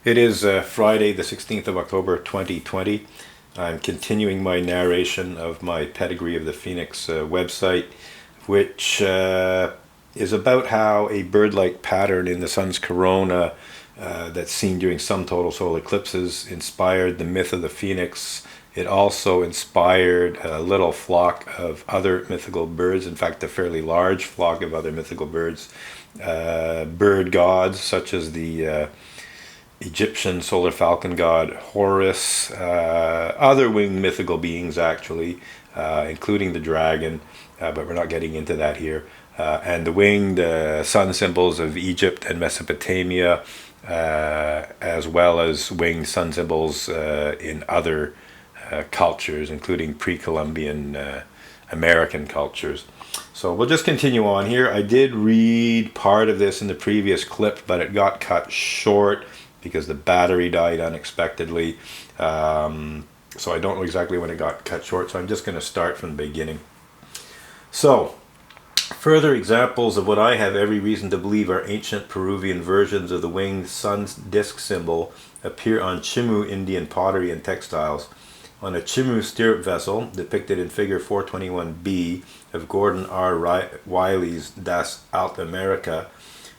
It is Friday, the 16th of October, 2020. I'm continuing my narration of my Pedigree of the Phoenix website, which is about how a bird-like pattern in the sun's corona that's seen during some total solar eclipses inspired the myth of the phoenix. It also inspired a little flock of other mythical birds, in fact a fairly large flock of other mythical birds, bird gods such as the Egyptian solar falcon god Horus, other winged mythical beings actually, including the dragon, but we're not getting into that here, and the winged sun symbols of Egypt and Mesopotamia, as well as winged sun symbols in other cultures, including pre-Columbian American cultures. So we'll just continue on here. I did read part of this in the previous clip, but it got cut short because the battery died unexpectedly. So I don't know exactly when it got cut short, so I'm just going to start from the beginning. So, further examples of what I have every reason to believe are ancient Peruvian versions of the winged sun's disk symbol appear on Chimu Indian pottery and textiles. On a Chimu stirrup vessel, depicted in figure 421b of Gordon R. Wiley's Das Alta America,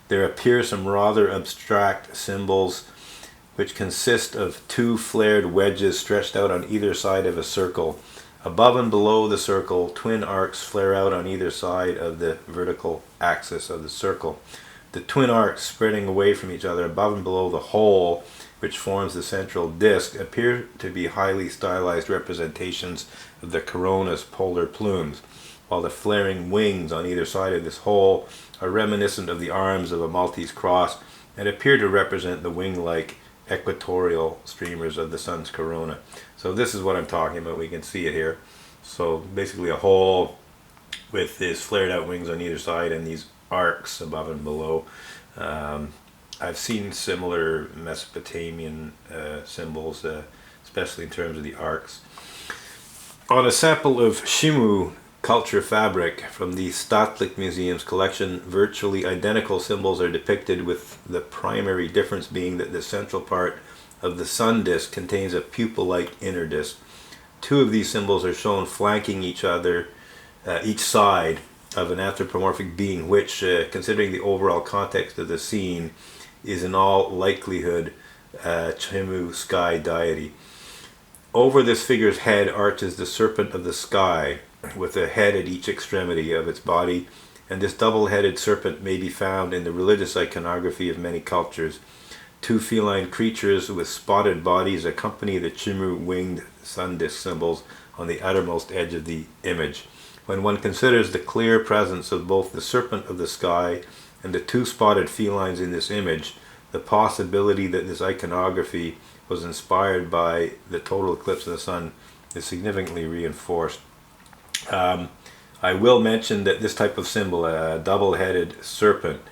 there appear some rather abstract symbols which consist of two flared wedges stretched out on either side of a circle. Above and below the circle, twin arcs flare out on either side of the vertical axis of the circle. The twin arcs spreading away from each other above and below the hole which forms the central disk appear to be highly stylized representations of the corona's polar plumes, while the flaring wings on either side of this hole are reminiscent of the arms of a Maltese cross and appear to represent the wing-like equatorial streamers of the sun's corona. So this is what I'm talking about. We can see it here. So basically a hole with these flared out wings on either side and these arcs above and below. I've seen similar Mesopotamian symbols, especially in terms of the arcs. On a sample of Chimu culture fabric from the Stadtlich Museum's collection, virtually identical symbols are depicted, with the primary difference being that the central part of the sun disk contains a pupil-like inner disk. Two of these symbols are shown flanking each other, each side of an anthropomorphic being which, considering the overall context of the scene, is in all likelihood Chimu sky deity. Over this figure's head arches the serpent of the sky, with a head at each extremity of its body, and this double-headed serpent may be found in the religious iconography of many cultures. Two feline creatures with spotted bodies accompany the Chimu winged sun disk symbols on the outermost edge of the image. When one considers the clear presence of both the serpent of the sky and the two spotted felines in this image, the possibility that this iconography was inspired by the total eclipse of the sun is significantly reinforced. I will mention that this type of symbol, a double-headed serpent,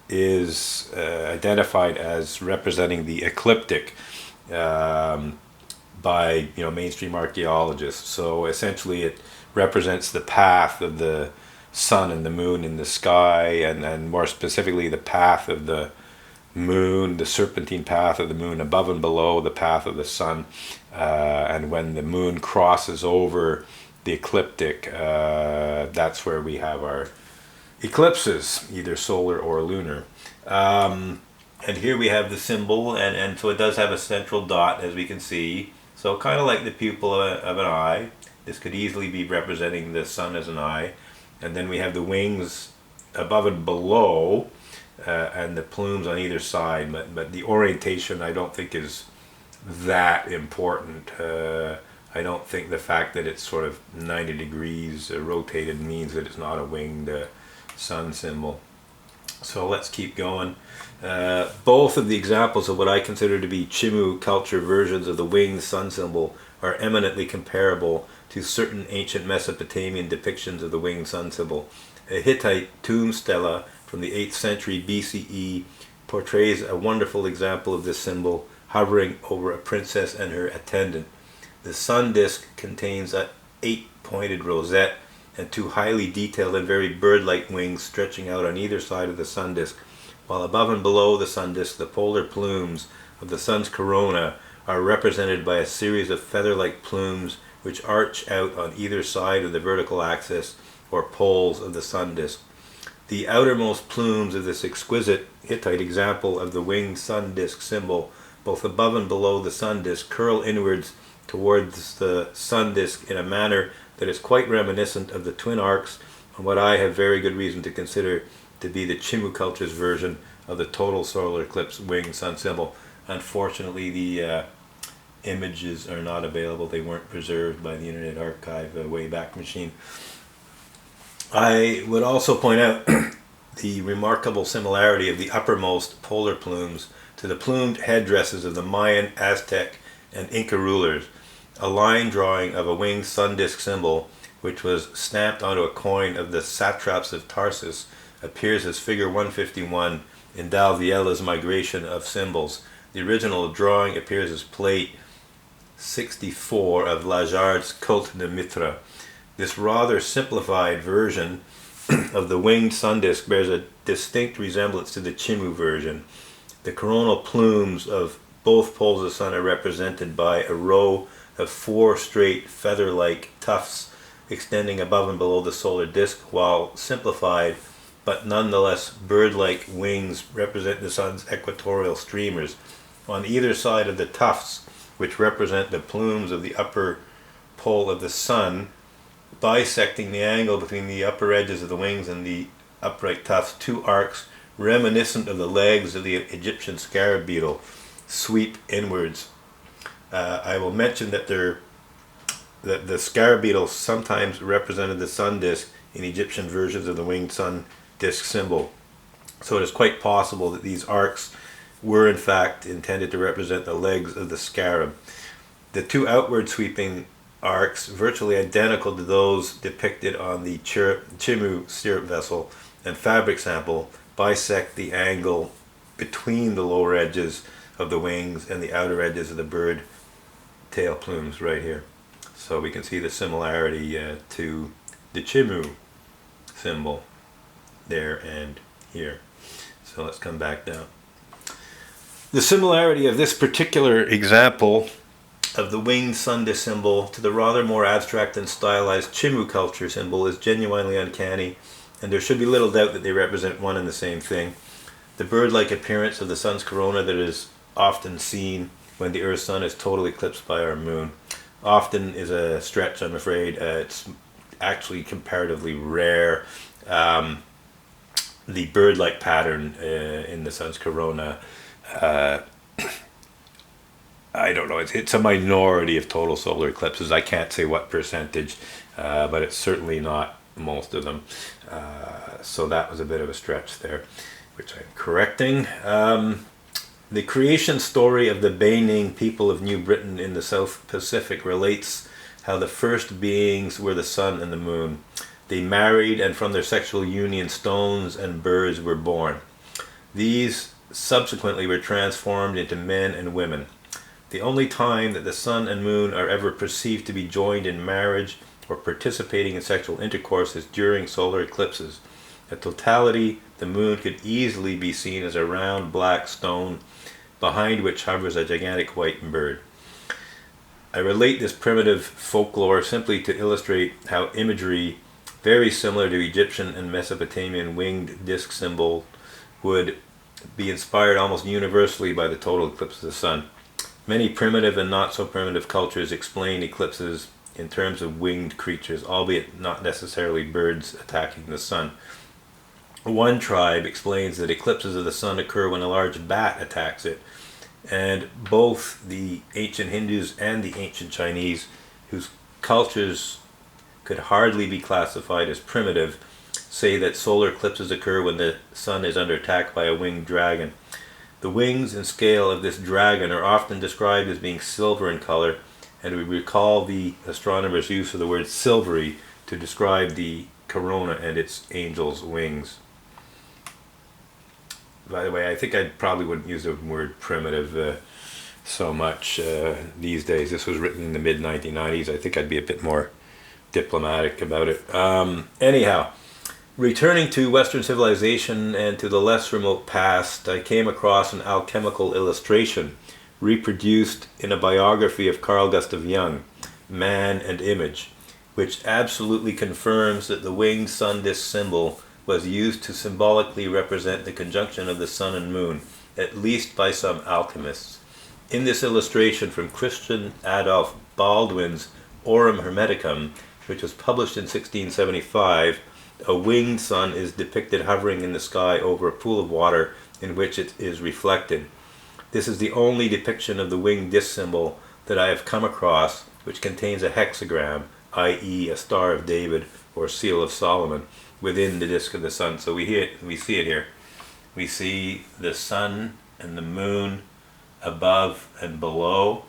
is identified as representing the ecliptic by mainstream archaeologists. So essentially it represents the path of the sun and the moon in the sky, and more specifically the path of the moon, the serpentine path of the moon above and below the path of the sun, and when the moon crosses over the ecliptic, that's where we have our eclipses, either solar or lunar. And here we have the symbol, and so it does have a central dot, as we can see. So kind of like the pupil of an eye. This could easily be representing the sun as an eye. And then we have the wings above and below, and the plumes on either side. But the orientation I don't think is that important. I don't think the fact that it's sort of 90 degrees rotated means that it's not a winged sun symbol. So let's keep going. Both of the examples of what I consider to be Chimu culture versions of the winged sun symbol are eminently comparable to certain ancient Mesopotamian depictions of the winged sun symbol. A Hittite tomb stela from the 8th century BCE portrays a wonderful example of this symbol hovering over a princess and her attendant. The sun disk contains an 8-pointed rosette and two highly detailed and very bird-like wings stretching out on either side of the sun disk. while above and below the sun disk, the polar plumes of the sun's corona are represented by a series of feather-like plumes which arch out on either side of the vertical axis or poles of the sun disk. The outermost plumes of this exquisite Hittite example of the winged sun disk symbol, both above and below the sun disk, curl inwards towards the sun disk in a manner that is quite reminiscent of the twin arcs on what I have very good reason to consider to be the Chimu culture's version of the total solar eclipse winged sun symbol. Unfortunately, the images are not available. They weren't preserved by the Internet Archive Wayback Machine. I would also point out the remarkable similarity of the uppermost polar plumes to the plumed headdresses of the Mayan, Aztec, and Inca rulers. A line drawing of a winged sun disk symbol, which was stamped onto a coin of the satraps of Tarsus, appears as figure 151 in Dal Viela's Migration of Symbols. The original drawing appears as plate 64 of Lajarde's Culte de Mitra. This rather simplified version of the winged sun disk bears a distinct resemblance to the Chimu version. The coronal plumes of both poles of the sun are represented by a row of 4 straight feather-like tufts extending above and below the solar disk, while simplified but nonetheless bird-like wings represent the sun's equatorial streamers. On either side of the tufts, which represent the plumes of the upper pole of the sun, bisecting the angle between the upper edges of the wings and the upright tufts, 2 arcs reminiscent of the legs of the Egyptian scarab beetle sweep inwards. I will mention that the scarab beetle sometimes represented the sun disk in Egyptian versions of the winged sun disk symbol. So it is quite possible that these arcs were in fact intended to represent the legs of the scarab. The 2 outward sweeping arcs, virtually identical to those depicted on the Chimu syrup vessel and fabric sample, bisect the angle between the lower edges of the wings and the outer edges of the bird tail plumes right here. So we can see the similarity to the Chimu symbol there and here. So let's come back down. The similarity of this particular example of the winged sun disk symbol to the rather more abstract and stylized Chimu culture symbol is genuinely uncanny, and there should be little doubt that they represent one and the same thing. The bird-like appearance of the sun's corona that is often seen when the Earth's sun is totally eclipsed by our moon. Often is a stretch, I'm afraid. It's actually comparatively rare. The bird-like pattern in the sun's corona, I don't know, it's a minority of total solar eclipses. I can't say what percentage, but it's certainly not most of them. So that was a bit of a stretch there, which I'm correcting. The creation story of the Beining people of New Britain in the South Pacific relates how the first beings were the sun and the moon. They married, and from their sexual union stones and birds were born. These subsequently were transformed into men and women. The only time that the sun and moon are ever perceived to be joined in marriage or participating in sexual intercourse is during solar eclipses. In totality, the moon could easily be seen as a round black stone behind which hovers a gigantic white bird. I relate this primitive folklore simply to illustrate how imagery very similar to Egyptian and Mesopotamian winged disc symbol would be inspired almost universally by the total eclipse of the sun. Many primitive and not so primitive cultures explain eclipses in terms of winged creatures, albeit not necessarily birds attacking the sun. One tribe explains that eclipses of the sun occur when a large bat attacks it, and both the ancient Hindus and the ancient Chinese, whose cultures could hardly be classified as primitive, say that solar eclipses occur when the sun is under attack by a winged dragon. The wings and scale of this dragon are often described as being silver in color, and we recall the astronomers' use of the word silvery to describe the corona and its angel's wings. By the way, I think I probably wouldn't use the word primitive so much these days. This was written in the mid-1990s. I think I'd be a bit more diplomatic about it. Anyhow, Returning to Western civilization and to the less remote past, I came across an alchemical illustration reproduced in a biography of Carl Gustav Jung, Man and Image, which absolutely confirms that the winged sun disk symbol was used to symbolically represent the conjunction of the sun and moon, at least by some alchemists. In this illustration from Christian Adolf Baldwin's Aurum Hermeticum, which was published in 1675, a winged sun is depicted hovering in the sky over a pool of water in which it is reflected. This is the only depiction of the winged disk symbol that I have come across which contains a hexagram, i.e. a Star of David or Seal of Solomon, within the disk of the sun. So we see it here. We see the sun and the moon above and below,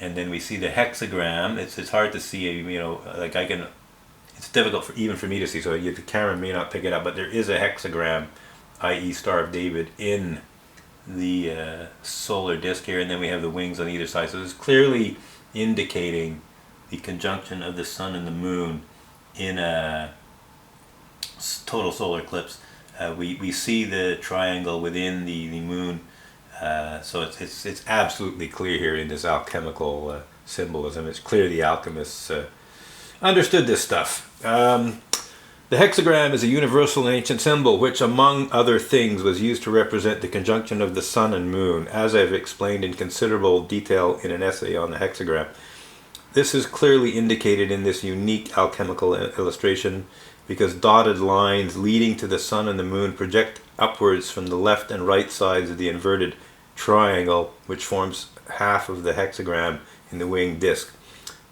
and then we see the hexagram. It's hard to see, like it's difficult even for me to see, so the camera may not pick it up, but there is a hexagram, i.e. Star of David, in the solar disk here, and then we have the wings on either side. So it's clearly indicating the conjunction of the sun and the moon in a total solar eclipse. We see the triangle within the moon, so it's absolutely clear here in this alchemical symbolism. It's clear the alchemists understood this stuff. The hexagram is a universal and ancient symbol which, among other things, was used to represent the conjunction of the sun and moon, as I've explained in considerable detail in an essay on the hexagram. This is clearly indicated in this unique alchemical illustration because dotted lines leading to the sun and the moon project upwards from the left and right sides of the inverted triangle, which forms half of the hexagram in the winged disk.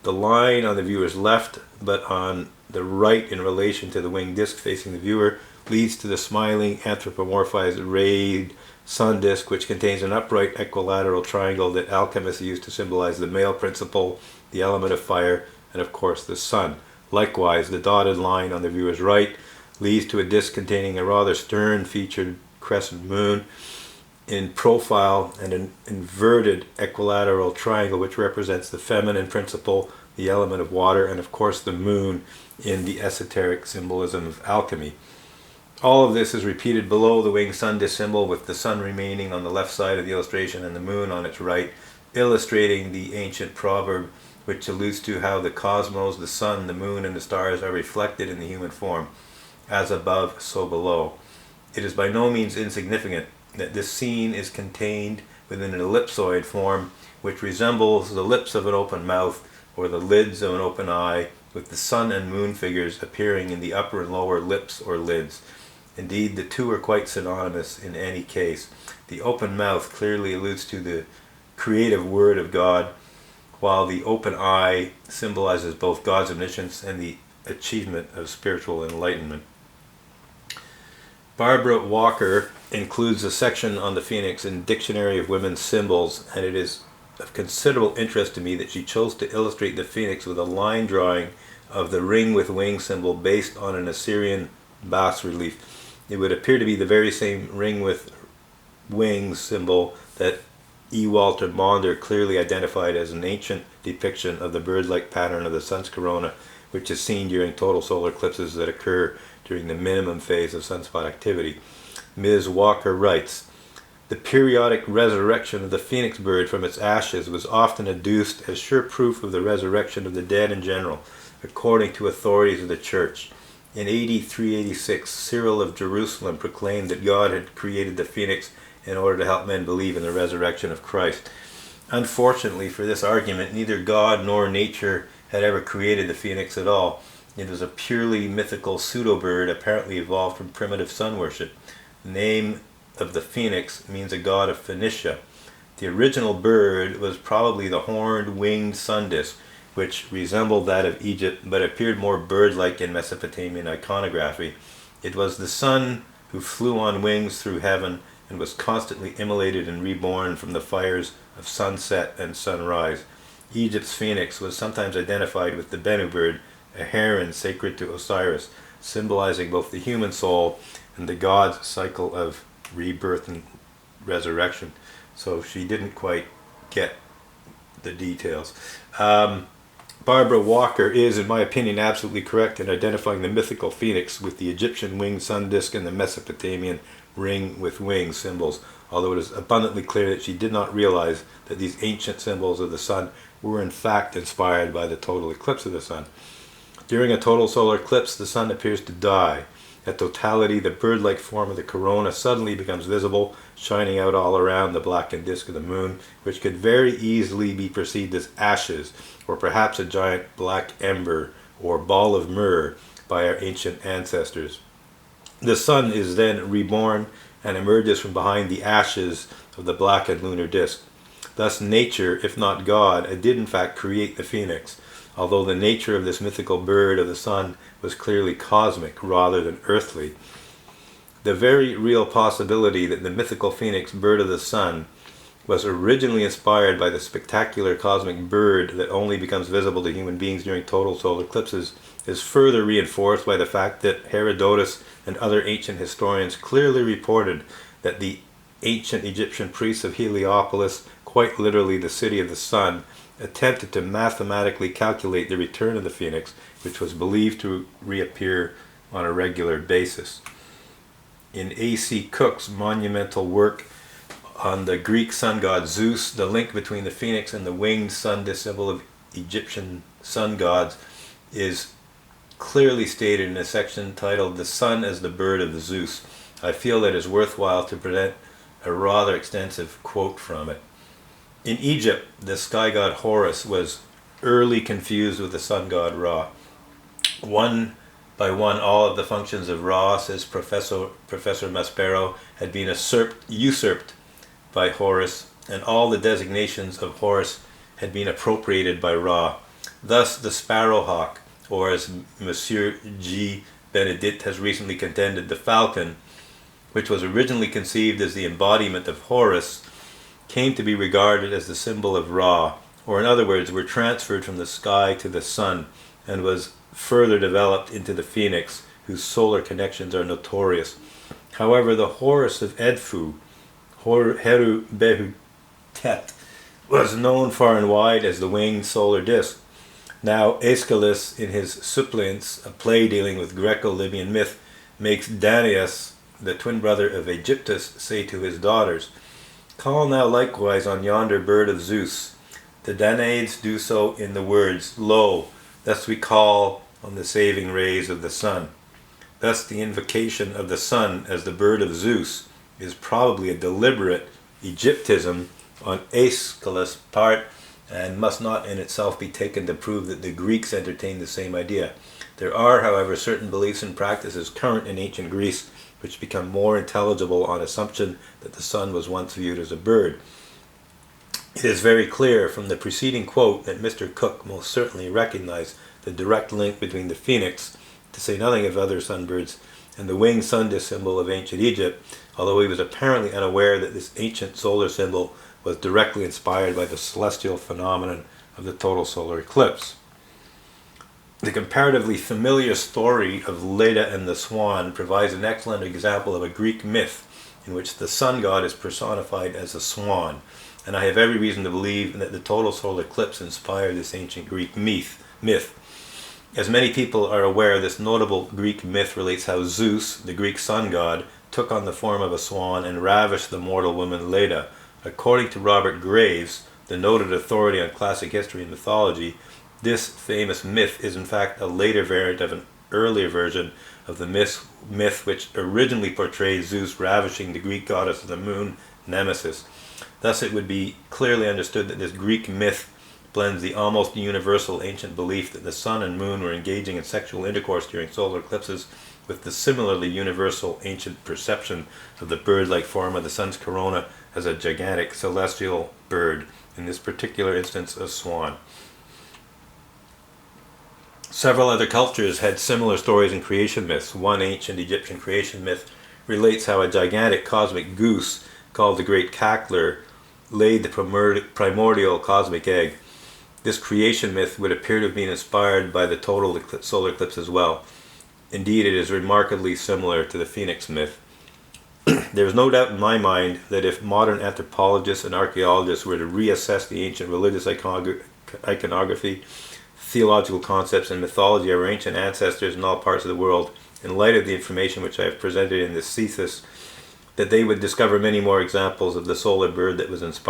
The line on the viewer's left, but on the right in relation to the winged disk facing the viewer, leads to the smiling anthropomorphized rayed sun disk, which contains an upright equilateral triangle that alchemists use to symbolize the male principle, the element of fire, and of course the sun. Likewise, the dotted line on the viewer's right leads to a disk containing a rather stern-featured crescent moon in profile and an inverted equilateral triangle which represents the feminine principle, the element of water, and of course the moon in the esoteric symbolism of alchemy. All of this is repeated below the winged sun disk symbol, with the sun remaining on the left side of the illustration and the moon on its right, illustrating the ancient proverb which alludes to how the cosmos, the sun, the moon, and the stars are reflected in the human form, as above, so below. It is by no means insignificant that this scene is contained within an ellipsoid form which resembles the lips of an open mouth or the lids of an open eye, with the sun and moon figures appearing in the upper and lower lips or lids. Indeed, the two are quite synonymous in any case. The open mouth clearly alludes to the creative word of God, while the open eye symbolizes both God's omniscience and the achievement of spiritual enlightenment. Barbara Walker includes a section on the phoenix in Dictionary of Women's Symbols, and it is of considerable interest to me that she chose to illustrate the phoenix with a line drawing of the ring with wing symbol based on an Assyrian bas-relief. It would appear to be the very same ring with wings symbol that E. Walter Maunder clearly identified as an ancient depiction of the bird-like pattern of the sun's corona, which is seen during total solar eclipses that occur during the minimum phase of sunspot activity. Ms. Walker writes, "The periodic resurrection of the phoenix bird from its ashes was often adduced as sure proof of the resurrection of the dead in general, according to authorities of the Church. In AD 386, Cyril of Jerusalem proclaimed that God had created the phoenix in order to help men believe in the resurrection of Christ. Unfortunately for this argument, neither God nor nature had ever created the phoenix at all. It was a purely mythical pseudo-bird apparently evolved from primitive sun worship. The name of the phoenix means a god of Phoenicia. The original bird was probably the horned winged sun disk, which resembled that of Egypt but appeared more bird-like in Mesopotamian iconography. It was the sun who flew on wings through heaven and was constantly immolated and reborn from the fires of sunset and sunrise. Egypt's phoenix was sometimes identified with the Bennu bird, a heron sacred to Osiris, symbolizing both the human soul and the god's cycle of rebirth and resurrection." So she didn't quite get the details. Barbara Walker is, in my opinion, absolutely correct in identifying the mythical phoenix with the Egyptian winged sun disk and the Mesopotamian ring with wings symbols, although it is abundantly clear that she did not realize that these ancient symbols of the sun were in fact inspired by the total eclipse of the sun. During a total solar eclipse, the sun appears to die. At totality, the bird-like form of the corona suddenly becomes visible, shining out all around the blackened disk of the moon, which could very easily be perceived as ashes, or perhaps a giant black ember or ball of myrrh by our ancient ancestors. The sun is then reborn and emerges from behind the ashes of the blackened lunar disk. Thus nature, if not God, did in fact create the phoenix, although the nature of this mythical bird of the sun was clearly cosmic rather than earthly. The very real possibility that the mythical phoenix, bird of the sun, was originally inspired by the spectacular cosmic bird that only becomes visible to human beings during total solar eclipses is further reinforced by the fact that Herodotus and other ancient historians clearly reported that the ancient Egyptian priests of Heliopolis, quite literally the city of the sun, attempted to mathematically calculate the return of the phoenix, which was believed to reappear on a regular basis. In A.C. Cook's monumental work on the Greek sun god Zeus, the link between the phoenix and the winged sun, the symbol of Egyptian sun gods, is clearly stated in a section titled "The Sun as the Bird of Zeus." I feel it is worthwhile to present a rather extensive quote from it. In Egypt, the sky god Horus was early confused with the sun god Ra. One by one, all of the functions of Ra, says Professor Maspero, had been usurped by Horus, and all the designations of Horus had been appropriated by Ra. Thus, the sparrowhawk, or as Monsieur G. Benedict has recently contended, the falcon, which was originally conceived as the embodiment of Horus, came to be regarded as the symbol of Ra, or in other words, were transferred from the sky to the sun, and was further developed into the phoenix, whose solar connections are notorious. However, the Horus of Edfu, Heru Behu Tet, was known far and wide as the winged solar disk. Now Aeschylus, in his Suppliants, a play dealing with Greco-Libyan myth, makes Danaus, the twin brother of Aegyptus, say to his daughters, "Call now likewise on yonder bird of Zeus." The Danaids do so in the words, "Lo, thus we call on the saving rays of the sun." Thus the invocation of the sun as the bird of Zeus is probably a deliberate Egyptism on Aeschylus' part, and must not in itself be taken to prove that the Greeks entertained the same idea. There are, however, certain beliefs and practices current in ancient Greece which become more intelligible on assumption that the sun was once viewed as a bird. It is very clear from the preceding quote that Mr. Cook most certainly recognized the direct link between the phoenix, to say nothing of other sunbirds, and the winged sun disk symbol of ancient Egypt, although he was apparently unaware that this ancient solar symbol was directly inspired by the celestial phenomenon of the total solar eclipse. The comparatively familiar story of Leda and the Swan provides an excellent example of a Greek myth in which the sun god is personified as a swan, and I have every reason to believe that the total solar eclipse inspired this ancient Greek myth. As many people are aware, this notable Greek myth relates how Zeus, the Greek sun god, took on the form of a swan and ravished the mortal woman Leda. According to Robert Graves, the noted authority on classic history and mythology, this famous myth is in fact a later variant of an earlier version of the myth which originally portrayed Zeus ravishing the Greek goddess of the moon, Nemesis. Thus it would be clearly understood that this Greek myth blends the almost universal ancient belief that the sun and moon were engaging in sexual intercourse during solar eclipses with the similarly universal ancient perception of the bird-like form of the sun's corona as a gigantic celestial bird, in this particular instance a swan. Several other cultures had similar stories in creation myths. One ancient Egyptian creation myth relates how a gigantic cosmic goose called the Great Cackler laid the primordial cosmic egg. This creation myth would appear to have been inspired by the total solar eclipse as well. Indeed, it is remarkably similar to the Phoenix myth. There is no doubt in my mind that if modern anthropologists and archaeologists were to reassess the ancient religious iconography, theological concepts and mythology of our ancient ancestors in all parts of the world, in light of the information which I have presented in this thesis, that they would discover many more examples of the solar bird that was inspired